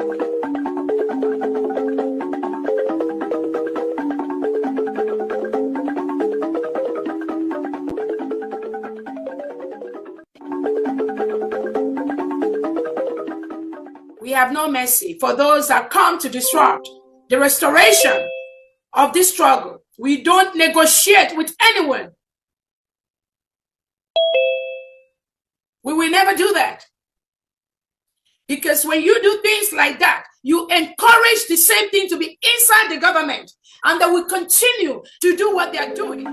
We have no mercy for those that come to disrupt the restoration of this struggle. We don't negotiate with anyone. We will never do that. Because when you do things like that, you encourage the same thing to be inside the government, and they will continue to do what they are doing.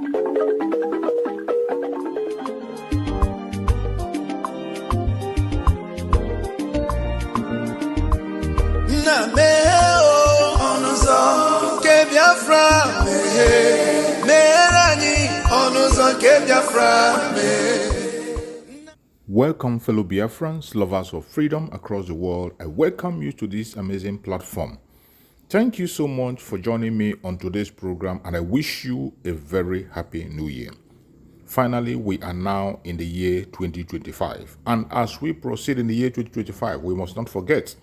Welcome, fellow Biafrans, lovers of freedom across the world. I welcome you to this amazing platform. Thank you so much for joining me on today's program, and I wish you a very happy new year. Finally, we are now in the year 2025, and as we proceed in the year 2025, we must not forget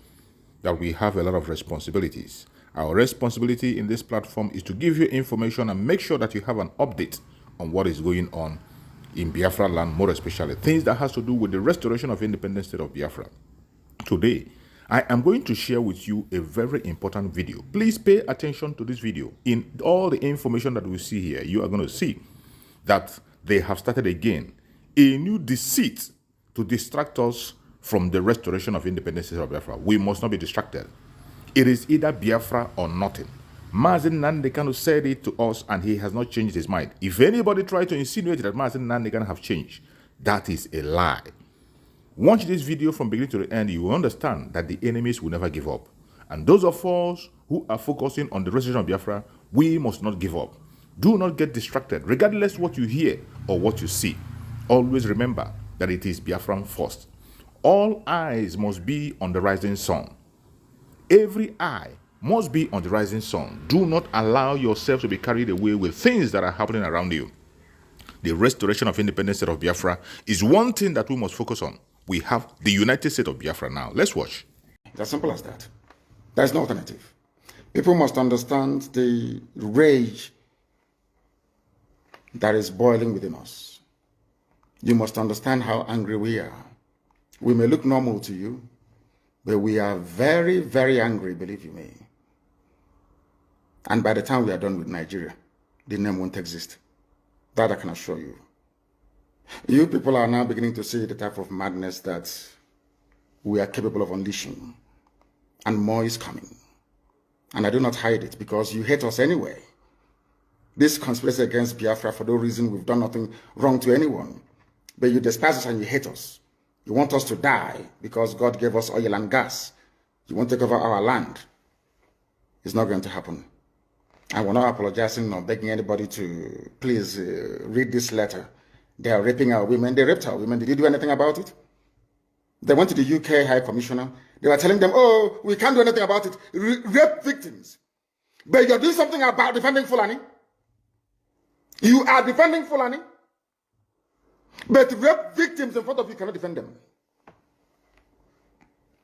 that we have a lot of responsibilities. Our responsibility in this platform is to give you information and make sure that you have an update on what is going on in Biafra land, more especially things that has to do with the restoration of independent state of Biafra. Today, I am going to share with you a very important video. Please pay attention to this video. In all the information that we see here, you are going to see that they have started again a new deceit to distract us from the restoration of independent state of Biafra. We must not be distracted. It is either Biafra or nothing. Mazi Nnamdi Kanu said it to us, and he has not changed his mind. If anybody tries to insinuate that Mazi Nnamdi Kanu have changed, that is a lie. Watch this video from beginning to the end. You will understand that the enemies will never give up. And those of us who are focusing on the restoration of Biafra, we must not give up. Do not get distracted, regardless what you hear or what you see. Always remember that it is Biafran first. All eyes must be on the rising sun. Every eye must be on the rising sun. Do not allow yourself to be carried away with things that are happening around you. The restoration of independent state of Biafra is one thing that we must focus on. We have the United States of Biafra now. Let's watch. It's as simple as that. There's no alternative. People must understand the rage that is boiling within us. You must understand how angry we are. We may look normal to you, but we are very, very angry, believe you me. And by the time we are done with Nigeria, the name won't exist. That I can assure you. You people are now beginning to see the type of madness that we are capable of unleashing. And more is coming. And I do not hide it because you hate us anyway. This conspiracy against Biafra, for no reason, we've done nothing wrong to anyone. But you despise us and you hate us. You want us to die because God gave us oil and gas. You want to take over our land. It's not going to happen. And we're not apologizing or begging anybody to please read this letter. They are raping our women. They raped our women. Did you do anything about it? They went to the UK High Commissioner. They were telling them, oh, we can't do anything about it. Rape victims. But you're doing something about defending Fulani. You are defending Fulani. But rape victims in front of you cannot defend them.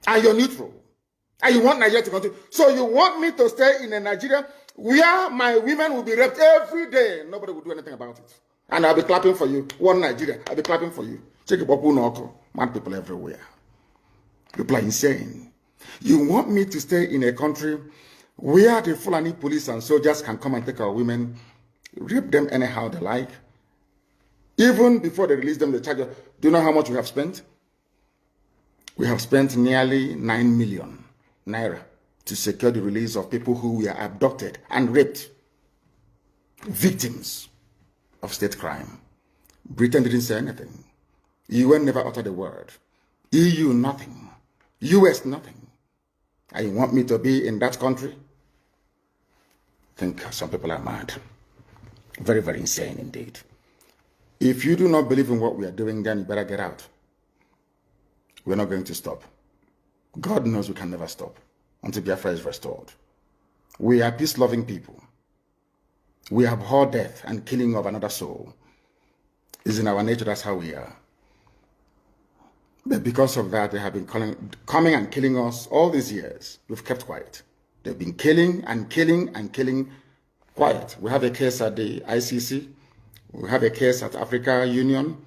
And you're neutral. And you want Nigeria to continue. So you want me to stay in a Nigeria where my women will be raped every day. Nobody will do anything about it. And I'll be clapping for you. One Nigeria, I'll be clapping for you. Check it up, mad people everywhere. People are insane. You want me to stay in a country where the Fulani police and soldiers can come and take our women, rape them anyhow they like. Even before they release them, they charge us. Do you know how much we have spent? We have spent nearly 9 million naira to secure the release of people who were abducted and raped. Victims of state crime. Britain didn't say anything. UN never uttered a word. EU, nothing. US, nothing. And you want me to be in that country? I think some people are mad. Very, very insane indeed. If you do not believe in what we are doing, then you better get out. We're not going to stop. God knows we can never stop until Biafra is restored. We are peace-loving people. We abhor death and killing of another soul. It's in our nature, that's how we are. But because of that, they have been coming and killing us all these years. We've kept quiet. They've been killing and killing and killing quiet. We have a case at the ICC. We have a case at Africa Union.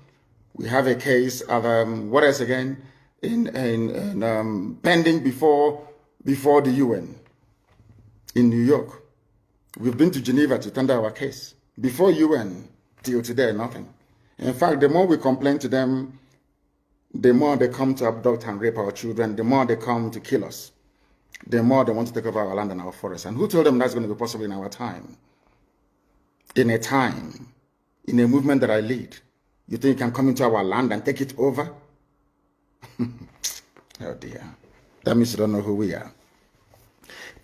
We have a case at, what else again? Pending before the UN in New York. We've been to Geneva to tender our case. Before UN, till today, nothing. In fact, the more we complain to them, the more they come to abduct and rape our children, the more they come to kill us, the more they want to take over our land and our forests. And who told them that's going to be possible in our time? In a movement that I lead, you think you can come into our land and take it over? Oh dear. That means you don't know who we are.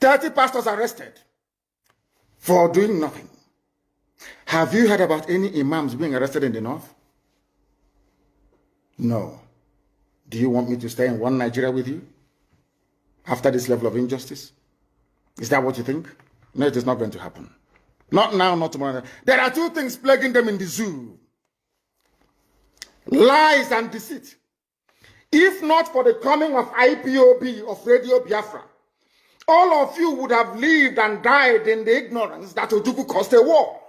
30 pastors arrested for doing nothing. Have you heard about any imams being arrested in the north? No. Do you want me to stay in one Nigeria with you after this level of injustice? Is that what you think? No, it is not going to happen. Not now, not tomorrow. There are two things plaguing them in the zoo: lies and deceit. If not for the coming of IPOB, of Radio Biafra, all of you would have lived and died in the ignorance that Ojukwu caused a war.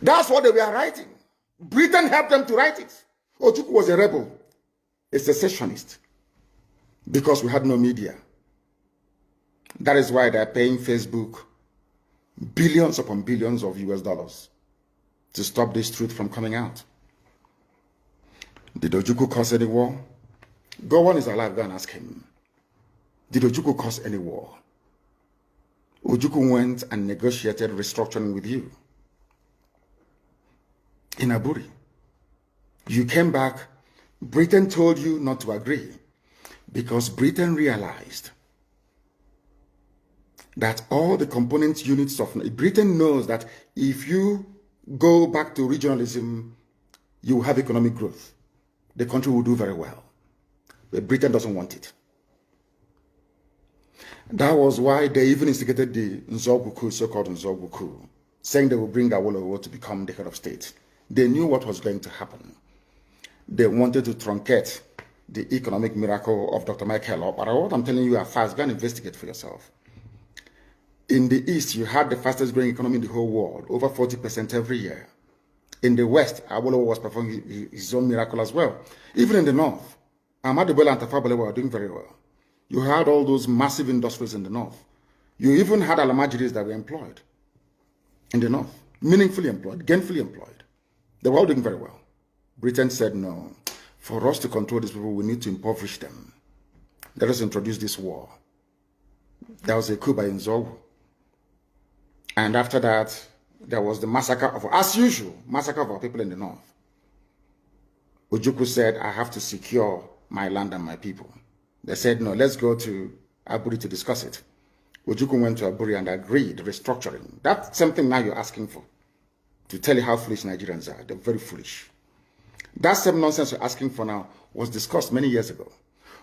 That's what they were writing. Britain helped them to write it. Ojukwu was a rebel, a secessionist, because we had no media. That is why they're paying Facebook billions upon billions of US dollars to stop this truth from coming out. Did Ojukwu cause any war? Gowon is alive, go and ask him. Did Ojukwu cause any war? Ojukwu went and negotiated restructuring with you in Aburi. You came back, Britain told you not to agree because Britain realized that all the component units of Britain knows that if you go back to regionalism, you will have economic growth. The country will do very well. But Britain doesn't want it. That was why they even instigated the Nzogbu, so-called Nzogbu, saying they will bring Awolowo to become the head of state. They knew what was going to happen. They wanted to truncate the economic miracle of Dr. Michael Opara. What I'm telling you are fast. Go and investigate for yourself. In the East, you had the fastest growing economy in the whole world, over 40% every year. In the West, Awolowo was performing his own miracle as well. Even in the North, Ahmadu Bello and Tafawa Balewa were doing very well. You had all those massive industries in the North. You even had Alamajiris that were employed in the North, meaningfully employed, gainfully employed. They were all doing very well. Britain said, no, for us to control these people, we need to impoverish them. Let us introduce this war. There was a coup by Nzogbu. And after that, there was the massacre of, as usual, massacre of our people in the North. Ojukwu said, I have to secure my land and my people. They said, no, let's go to Aburi to discuss it. Ojukwu went to Aburi and agreed restructuring. That's something now you're asking for, to tell you how foolish Nigerians are. They're very foolish. That same nonsense you're asking for now was discussed many years ago.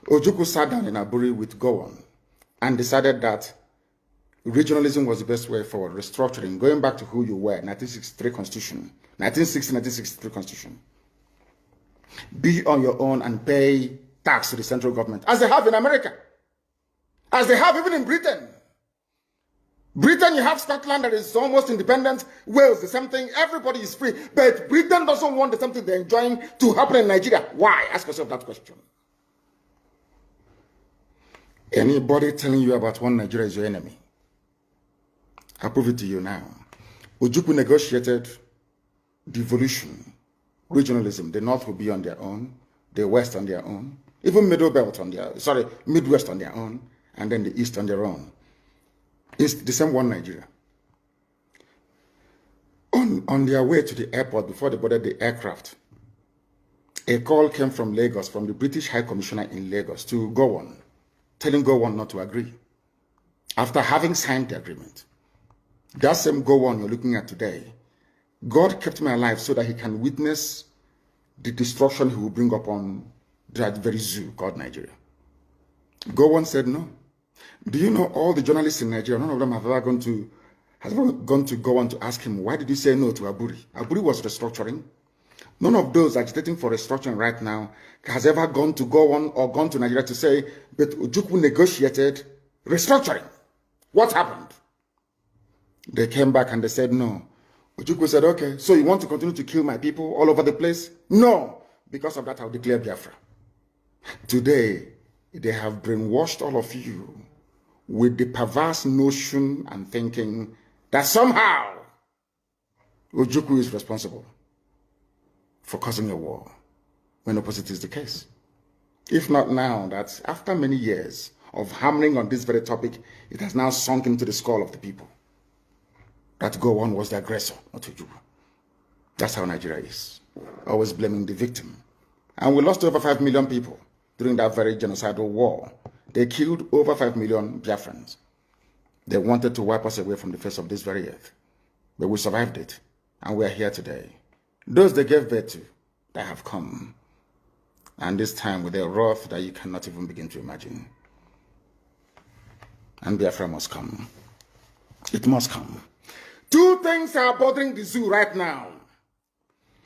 Ojukwu sat down in Aburi with Gowon and decided that regionalism was the best way forward, restructuring, going back to who you were, 1963 Constitution, 1960-1963 Constitution. Be on your own and pay tax to the central government, as they have in America, as they have even in Britain. Britain, you have Scotland that is almost independent, Wales, the same thing, everybody is free, but Britain doesn't want the same thing they're enjoying to happen in Nigeria. Why? Ask yourself that question. Anybody telling you about one Nigeria is your enemy. I'll prove it to you now. Ojukwu negotiated devolution, regionalism. The North will be on their own, the West on their own, even Midwest on their own, and then the East on their own. It's the same one Nigeria. On their way to the airport, before they boarded the aircraft, a call came from Lagos, from the British High Commissioner in Lagos to Gowon, telling Gowon not to agree, after having signed the agreement. That same Gowon you're looking at today, God kept me alive so that he can witness the destruction he will bring upon that very zoo called Nigeria. Gowon said no. Do you know all the journalists in Nigeria, none of them have ever gone to Gowon to ask him, why did you say no to Aburi? Aburi was restructuring. None of those agitating for restructuring right now has ever gone to Nigeria to say, but Ojukwu negotiated restructuring. What happened? They came back and they said, no. Ojukwu said, okay, so you want to continue to kill my people all over the place? No. Because of that, I'll declare Biafra. Today, they have brainwashed all of you with the perverse notion and thinking that somehow Ojukwu is responsible for causing a war, when opposite is the case. If not now, that after many years of hammering on this very topic, it has now sunk into the skull of the people that Gowon was the aggressor, not Ojukwu. That's how Nigeria is, always blaming the victim. And we lost over 5 million people during that very genocidal war. They killed over 5 million Biafrans. They wanted to wipe us away from the face of this very earth. But we survived it, and we are here today. Those they gave birth to, that have come. And this time with a wrath that you cannot even begin to imagine. And Biafra must come. It must come. Two things are bothering the zoo right now.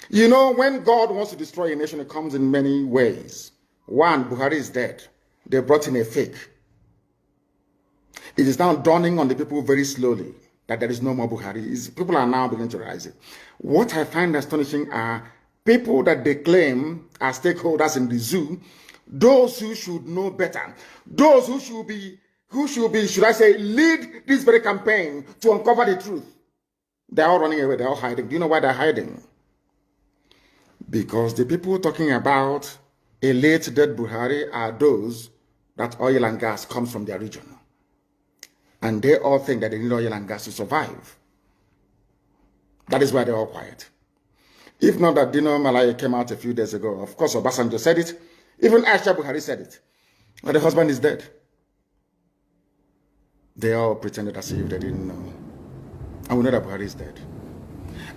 You know, when God wants to destroy a nation, it comes in many ways. One, Buhari is dead. They brought in a fake. It is now dawning on the people very slowly that there is no more Buhari. People are now beginning to realize it. What I find astonishing are people that they claim are stakeholders in the zoo, those who should know better, those who should be, should I say, lead this very campaign to uncover the truth. They're all running away, they're all hiding. Do you know why they're hiding? Because the people talking about a late dead Buhari are those that oil and gas comes from their region. And they all think that they need oil and gas to survive. That is why they're all quiet. If not that Dino Malaya came out a few days ago, of course Obasanjo said it, even Aisha Buhari said it, but the husband is dead. They all pretended as if they didn't know. And we know that Buhari is dead.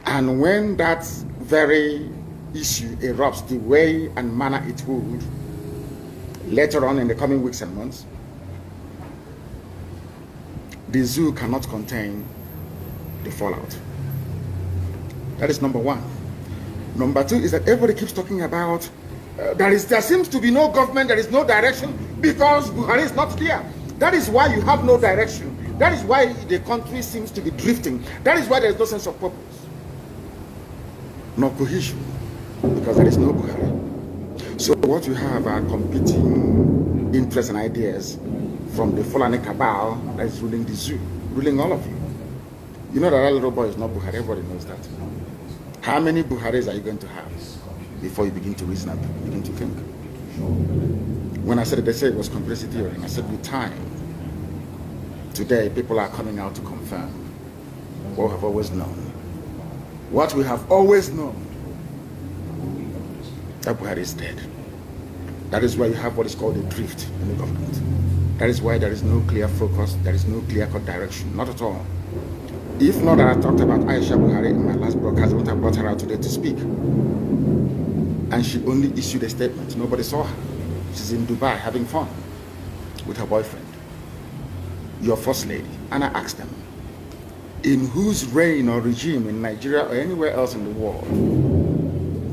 And when that very issue erupts the way and manner it would, later on in the coming weeks and months, the zoo cannot contain the fallout. That is number one. Number two is that everybody keeps talking about there seems to be no government, there is no direction because Buhari is not there. That is why you have no direction. That is why the country seems to be drifting. That is why there is no sense of purpose, no cohesion, because there is no Buhari. So what you have are competing interests and ideas from the Fulani cabal that is ruling the zoo, ruling all of you. You know that little boy is not Buhari, everybody knows that. How many Buharis are you going to have before you begin to reason and begin to think? When I said it, they said it was conspiracy theory, and I said with time, today people are coming out to confirm what we have always known. What we have always known, that Buhari is dead. That is why you have what is called a drift in the government. That is why there is no clear focus, there is no clear-cut direction, not at all. If not that I talked about Aisha Buhari in my last broadcast, I would have brought her out today to speak. And she only issued a statement. Nobody saw her. She's in Dubai having fun with her boyfriend, your first lady. And I asked them, in whose reign or regime in Nigeria or anywhere else in the world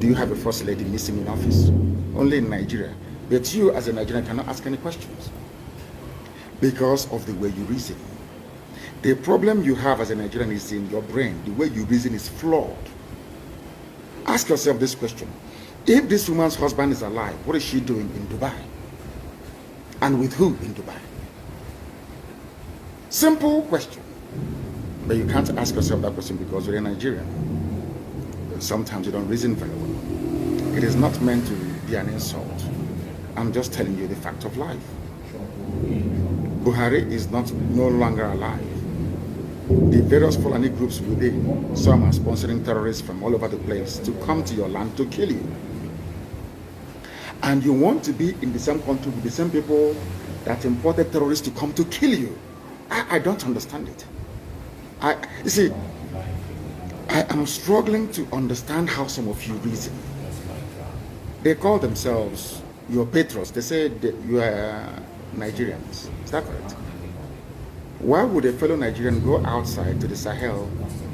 do you have a first lady missing in office? Only in Nigeria. But you as a Nigerian cannot ask any questions because of the way you reason. The problem you have as a Nigerian is in your brain. The way you reason is flawed. Ask yourself this question. If this woman's husband is alive, what is she doing in Dubai? And with who in Dubai? Simple question. But you can't ask yourself that question because you're a Nigerian. Sometimes you don't reason very well. It is not meant to be an insult. I'm just telling you the fact of life. Buhari is no longer alive. The various Fulani groups within, some are sponsoring terrorists from all over the place to come to your land to kill you. And you want to be in the same country with the same people that imported terrorists to come to kill you. I don't understand it. You see, I am struggling to understand how some of you reason. They call themselves your patrons. They say that you are Nigerians. Is that correct? Why would a fellow Nigerian go outside to the Sahel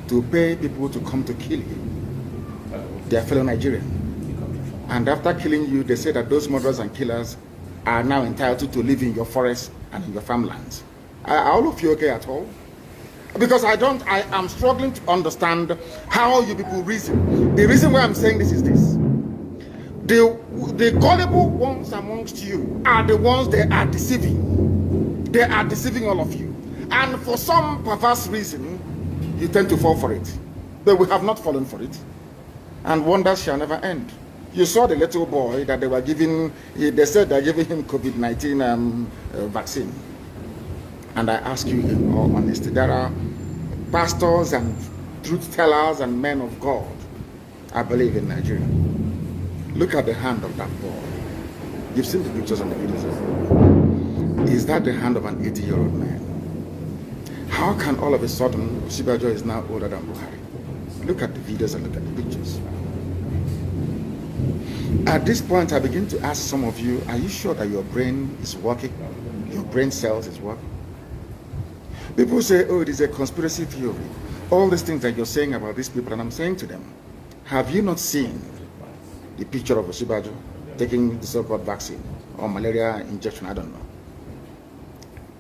to pay people to come to kill you? They are fellow Nigerian. And after killing you, they say that those murderers and killers are now entitled to live in your forests and in your farmlands. Are all of you okay at all? Because I am struggling to understand how you people reason. The reason why I'm saying this is this. The gullible ones amongst you are the ones they are deceiving. They are deceiving all of you. And for some perverse reason, you tend to fall for it. But we have not fallen for it. And wonders shall never end. You saw the little boy that they were giving, they said they're giving him COVID-19 vaccine. And I ask you in all honesty, there are pastors and truth tellers and men of God, I believe, in Nigeria. Look at the hand of that boy. You've seen the pictures and the videos. Is that the hand of an 80-year-old man? How can all of a sudden Osibajo is now older than Buhari? Look at the videos and look at the pictures. At this point, I begin to ask some of you, are you sure that your brain is working? Your brain cells is working? People say, oh, it is a conspiracy theory. All these things that you're saying about these people, and I'm saying to them, have you not seen the picture of Osibajo taking the so-called vaccine or malaria injection? I don't know.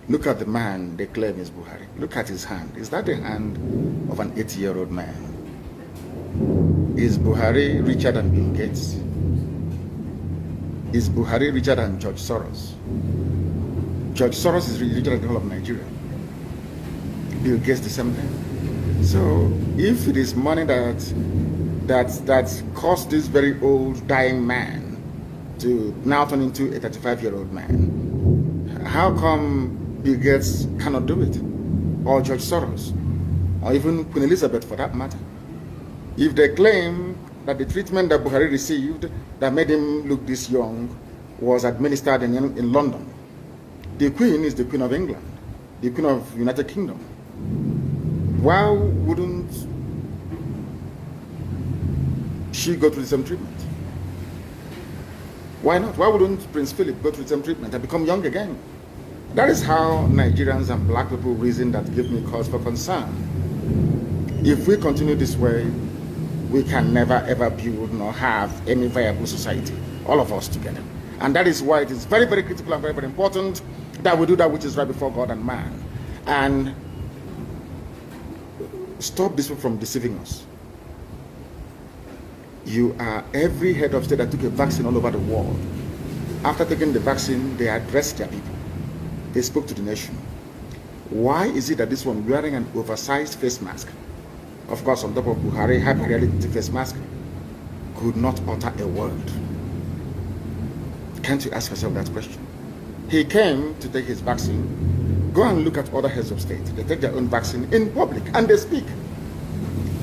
Look at the man they claim is Buhari. Look at his hand. Is that the hand of an 80-year-old man? Is Buhari richer than Bill Gates? Is Buhari richer than George Soros? George Soros is richer than the whole of Nigeria. Bill Gates the same thing. So if it is money that caused this very old dying man to now turn into a 35-year-old man, how come Bill Gates cannot do it? Or George Soros? Or even Queen Elizabeth for that matter? If they claim that the treatment that Buhari received that made him look this young was administered in London, the Queen is the Queen of England, the Queen of United Kingdom. Why wouldn't she go through the same treatment? Why not? Why wouldn't Prince Philip go through the same treatment and become young again? That is how Nigerians and black people reason, that give me cause for concern. If we continue this way, we can never ever build nor have any viable society, all of us together. And that is why it is very, very critical and very, very important that we do that which is right before God and man. And stop this from deceiving us. You are every head of state that took a vaccine all over the world. After taking the vaccine, they addressed their people. They spoke to the nation. Why is it that this one wearing an oversized face mask, of course on top of Buhari, hyper-reality face mask, could not utter a word? Can't you ask yourself that question? He came to take his vaccine. Go and look at other heads of state. They take their own vaccine in public and they speak.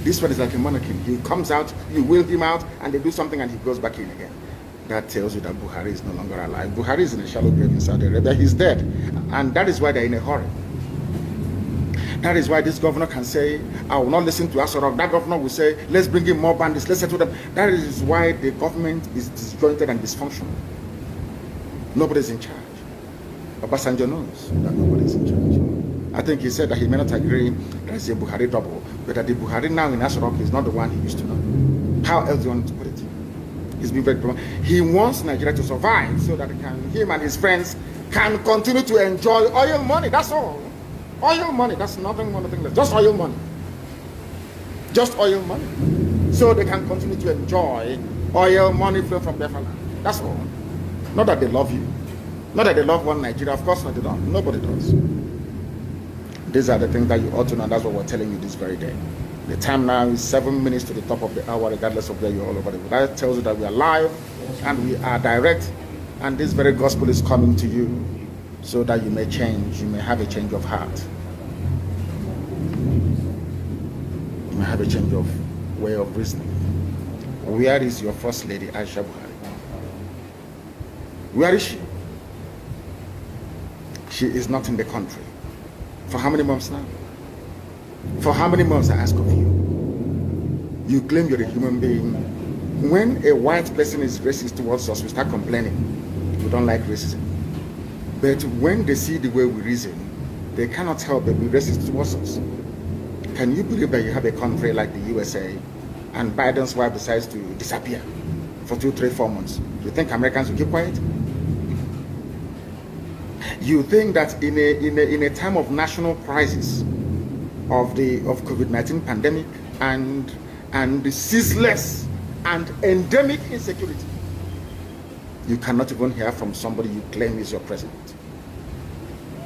This one is like a mannequin. He comes out, you wheel him out, and they do something and he goes back in again. That tells you that Buhari is no longer alive. Buhari is in a shallow grave in Saudi Arabia. He's dead. And that is why they're in a hurry. That is why this governor can say, I will not listen to Asorok. That governor will say, let's bring in more bandits, let's settle them. That is why the government is disjointed and dysfunctional. Nobody's in charge. Obasanjo knows that nobody's in charge. I think he said that he may not agree that it's a Buhari double, but that the Buhari now in Asorok is not the one he used to know. How else do you want to put it? He's been very proud. He wants Nigeria to survive so that him and his friends can continue to enjoy oil money. That's all. Oil money. That's nothing more, nothing less. Just oil money. Just oil money. So they can continue to enjoy oil money flow from Biafra land. That's all. Not that they love you. Not that they love one Nigeria. Of course not, they don't. Nobody does. These are the things that you ought to know. That's what we're telling you this very day. The time now is 7 minutes to the top of the hour, regardless of where you're all over the world. That tells you that we are live and we are direct, and this very gospel is coming to you so that you may change, you may have a change of heart. You may have a change of way of reasoning. Where is your first lady, Aisha Buhari? Where is she? She is not in the country. For how many months now? For how many months, I ask of you? You claim you're a human being. When a white person is racist towards us, we start complaining. We don't like racism. But when they see the way we reason, they cannot help but be racist towards us. Can you believe that you have a country like the USA and Biden's wife decides to disappear? for 2, 3, 4 months. You think Americans will keep quiet? You think that in a time of national crisis of COVID-19 pandemic and the ceaseless and endemic insecurity, you cannot even hear from somebody you claim is your president?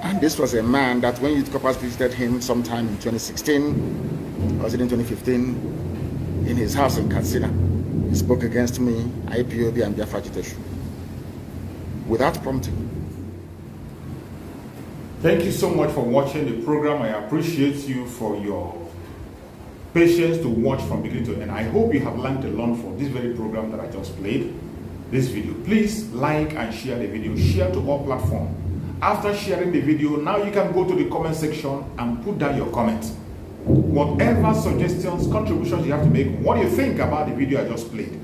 And this was a man that when Youth Corpus visited him sometime in 2016, or was it in 2015, in his house in Katsina, he spoke against me, IPOB and Biafra agitation, without prompting. Thank you so much for watching the program. I appreciate you for your patience to watch from beginning to end. I hope you have learned a lot from this very program that I just played, this video. Please like and share the video. Share to all platforms. After sharing the video, now you can go to the comment section and put down your comments. Whatever suggestions, contributions you have to make, what do you think about the video I just played?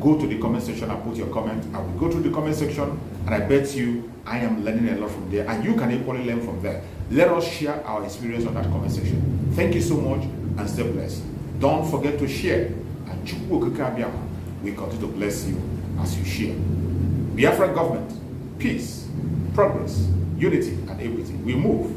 Go to the comment section and put your comment. I will go through the comment section, and I bet you I am learning a lot from there, and you can equally learn from there. Let us share our experience on that comment section. Thank you so much, and stay blessed. Don't forget to share, and we continue to bless you as you share. Biafra government, peace, progress, unity, and equity. We move.